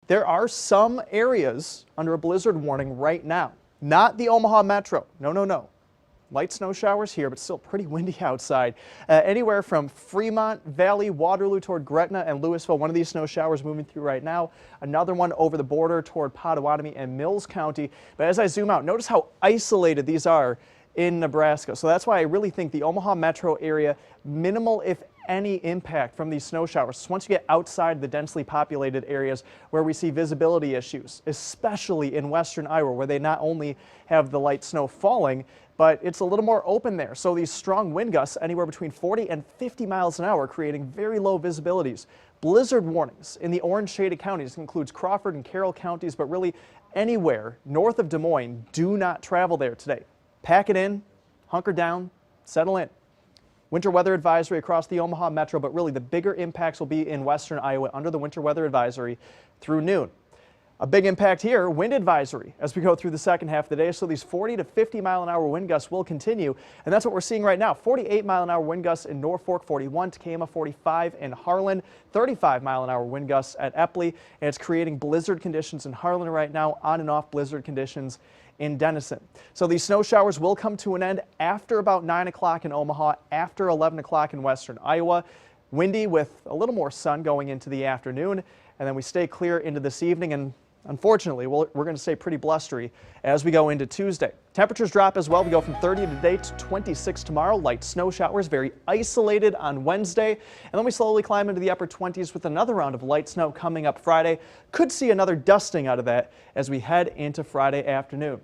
There are some areas under a blizzard warning right now. Not the Omaha Metro. No. Light snow showers here, but still pretty windy outside. Anywhere from Fremont Valley, Waterloo toward Gretna and Louisville. One of these snow showers moving through right now. Another one over the border toward Pottawatomie and Mills County. But as I zoom out, notice how isolated these are in Nebraska. So that's why I really think the Omaha metro area, minimal if any impact from these snow showers. So once you get outside the densely populated areas where we see visibility issues, especially in western Iowa, where they not only have the light snow falling, but it's a little more open there. So these strong wind gusts, anywhere between 40 and 50 miles an hour, creating very low visibilities. Blizzard warnings in the orange shaded counties includes Crawford and Carroll counties, but really anywhere north of Des Moines, do not travel there today. Pack it in, hunker down, settle in. Winter weather advisory across the Omaha metro, but really the bigger impacts will be in western Iowa under the winter weather advisory through noon. A big impact here, wind advisory as we go through the second half of the day. So these 40 to 50 mile an hour wind gusts will continue. And that's what we're seeing right now. 48 mile an hour wind gusts in Norfolk, 41 Tacoma, 45 in Harlan, 35 mile an hour wind gusts at Epley. And it's creating blizzard conditions in Harlan right now, on and off blizzard conditions in Denison. So these snow showers will come to an end after about 9 o'clock in Omaha, after 11 o'clock in western Iowa. Windy with a little more sun going into the afternoon. And then we stay clear into this evening, and unfortunately, we're going to stay pretty blustery as we go into Tuesday. Temperatures drop as well. We go from 30 today to 26 tomorrow. Light snow showers, very isolated on Wednesday. And then we slowly climb into the upper 20s with another round of light snow coming up Friday. Could see another dusting out of that as we head into Friday afternoon.